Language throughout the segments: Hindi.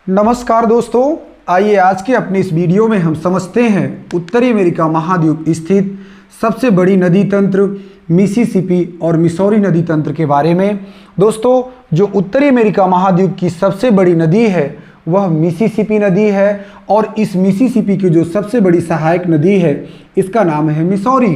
नमस्कार दोस्तों, आइए आज के अपने इस वीडियो में हम समझते हैं उत्तरी अमेरिका महाद्वीप स्थित सबसे बड़ी नदी तंत्र मिसिसिपी और मिसौरी नदी तंत्र के बारे में। दोस्तों, जो उत्तरी अमेरिका महाद्वीप की सबसे बड़ी नदी है वह मिसिसिपी नदी है और इस मिसिसिपी की जो सबसे बड़ी सहायक नदी है इसका नाम है मिसौरी।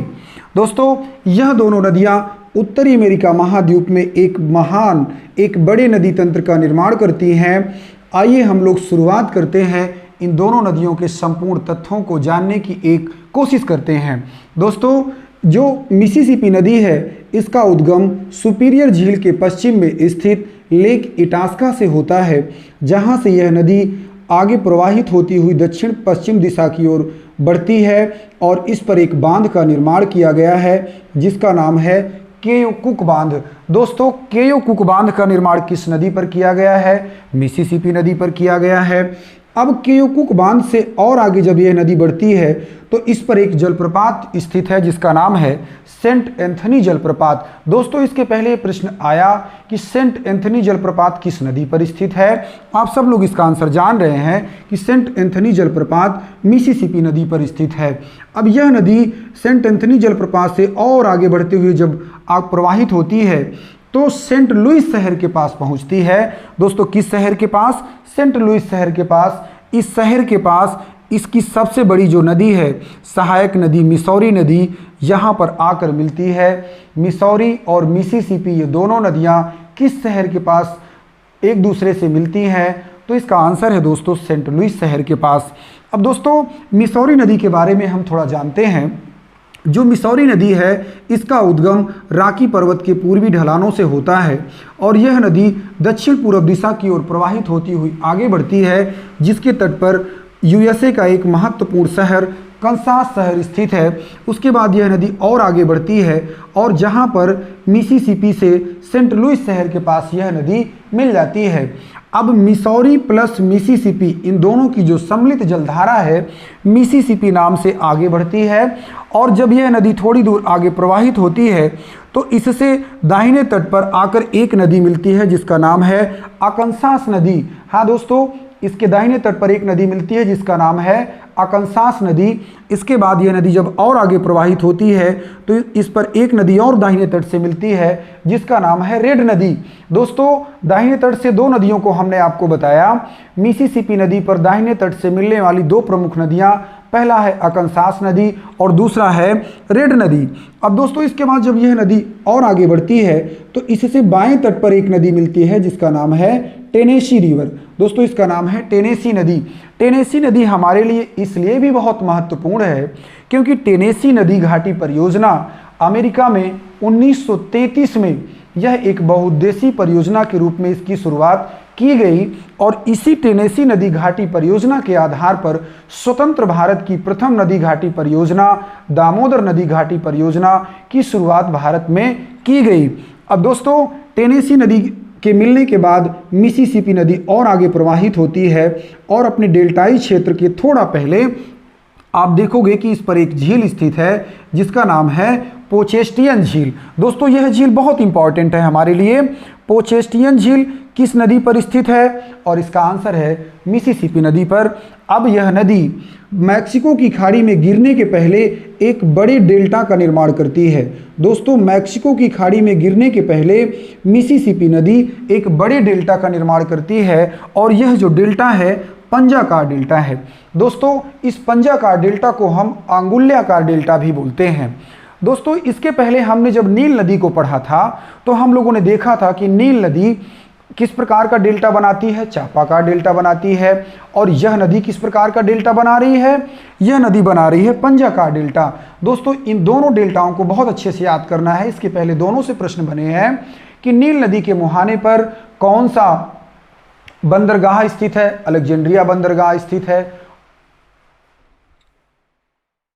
दोस्तों, यह दोनों नदियाँ उत्तरी अमेरिका महाद्वीप में एक बड़े नदी तंत्र का निर्माण करती हैं। आइए हम लोग शुरुआत करते हैं, इन दोनों नदियों के संपूर्ण तथ्यों को जानने की एक कोशिश करते हैं। दोस्तों, जो मिसिसिपी नदी है इसका उद्गम सुपीरियर झील के पश्चिम में स्थित लेक इटास्का से होता है, जहां से यह नदी आगे प्रवाहित होती हुई दक्षिण पश्चिम दिशा की ओर बढ़ती है और इस पर एक बांध का निर्माण किया गया है जिसका नाम है केओकुक बांध। दोस्तों, केओकुक बांध का निर्माण किस नदी पर किया गया है? मिसिसिपी नदी पर किया गया है। अब केओकुक बांध से और आगे जब यह नदी बढ़ती है तो इस पर एक जलप्रपात स्थित है जिसका नाम है सेंट एंथनी जलप्रपात। दोस्तों, इसके पहले प्रश्न आया कि सेंट एंथनी जलप्रपात किस नदी पर स्थित है। आप सब लोग इसका आंसर जान रहे हैं कि सेंट एंथनी जलप्रपात मिसिसिपी नदी पर स्थित है। अब यह नदी सेंट एंथनी जलप्रपात से और आगे बढ़ते हुए जब आग प्रवाहित होती है तो सेंट लुइस शहर के पास पहुंचती है। दोस्तों, किस शहर के पास? सेंट लुइस शहर के पास। इस शहर के पास इसकी सबसे बड़ी जो नदी है, सहायक नदी मिसौरी नदी, यहाँ पर आकर मिलती है। मिसौरी और मिसिसिपी ये दोनों नदियाँ किस शहर के पास एक दूसरे से मिलती हैं? तो इसका आंसर है दोस्तों सेंट लुइस शहर के पास। अब दोस्तों, मिसौरी नदी के बारे में हम थोड़ा जानते हैं। जो मिसौरी नदी है इसका उद्गम रॉकी पर्वत के पूर्वी ढलानों से होता है और यह नदी दक्षिण पूर्व दिशा की ओर प्रवाहित होती हुई आगे बढ़ती है, जिसके तट पर यूएसए का एक महत्वपूर्ण शहर कंसास शहर स्थित है। उसके बाद यह नदी और आगे बढ़ती है और जहां पर मिसिसिपी से सेंट लुइस शहर के पास यह नदी मिल जाती है। अब मिसौरी प्लस मिसिसिपी इन दोनों की जो सम्मिलित जलधारा है मिसिसिपी नाम से आगे बढ़ती है और जब यह नदी थोड़ी दूर आगे प्रवाहित होती है तो इससे दाहिने तट पर आकर एक नदी मिलती है जिसका नाम है अकनसास नदी। हाँ दोस्तों, इसके दाहिने तट पर एक नदी मिलती है जिसका नाम है अकनसास नदी। इसके बाद यह नदी जब और आगे प्रवाहित होती है तो इस पर एक नदी और दाहिने तट से मिलती है जिसका नाम है रेड नदी। दोस्तों, दाहिने तट से दो नदियों को हमने आपको बताया। मिसिसिपी नदी पर दाहिने तट से मिलने वाली दो प्रमुख नदियाँ, पहला है अकनसास नदी और दूसरा है रेड नदी। अब दोस्तों, इसके बाद जब यह नदी और आगे बढ़ती है तो इससे बाएं तट पर एक नदी मिलती है जिसका नाम है टेनेसी रिवर। दोस्तों, इसका नाम है टेनेसी नदी। टेनेसी नदी हमारे लिए इसलिए भी बहुत महत्वपूर्ण है क्योंकि टेनेसी नदी घाटी परियोजना अमेरिका में 1933 में यह एक बहुउद्देशीय परियोजना के रूप में इसकी शुरुआत की गई और इसी टेनेसी नदी घाटी परियोजना के आधार पर स्वतंत्र भारत की प्रथम नदी घाटी परियोजना दामोदर नदी घाटी परियोजना की शुरुआत भारत में की गई। अब दोस्तों, टेनेसी नदी के मिलने के बाद मिसिसिपी नदी और आगे प्रवाहित होती है और अपने डेल्टाई क्षेत्र के थोड़ा पहले आप देखोगे कि इस पर एक झील स्थित है जिसका नाम है पोचेस्टियन झील। दोस्तों, यह झील बहुत इंपॉर्टेंट है हमारे लिए। पोचेस्टियन झील किस नदी पर स्थित है? और इसका आंसर है मिसिसिपी नदी पर। अब यह नदी मैक्सिको की खाड़ी में गिरने के पहले एक बड़े डेल्टा का निर्माण करती है। दोस्तों, मैक्सिको की खाड़ी में गिरने के पहले मिसिसिपी नदी एक बड़े डेल्टा का निर्माण करती है और यह जो डेल्टा है पंजाकार डेल्टा है। दोस्तों, इस पंजाकार डेल्टा को हम आंगुल्याकार डेल्टा भी बोलते हैं। दोस्तों, इसके पहले हमने जब नील नदी को पढ़ा था तो हम लोगों ने देखा था कि नील नदी किस प्रकार का डेल्टा बनाती है? चापाकार डेल्टा बनाती है। और यह नदी किस प्रकार का डेल्टा बना रही है? यह नदी बना रही है पंजाकार डेल्टा। दोस्तों, इन दोनों डेल्टाओं को बहुत अच्छे से याद करना है। इसके पहले दोनों से प्रश्न बने हैं कि नील नदी के मुहाने पर कौन सा बंदरगाह स्थित है? अलेक्जेंड्रिया बंदरगाह स्थित है।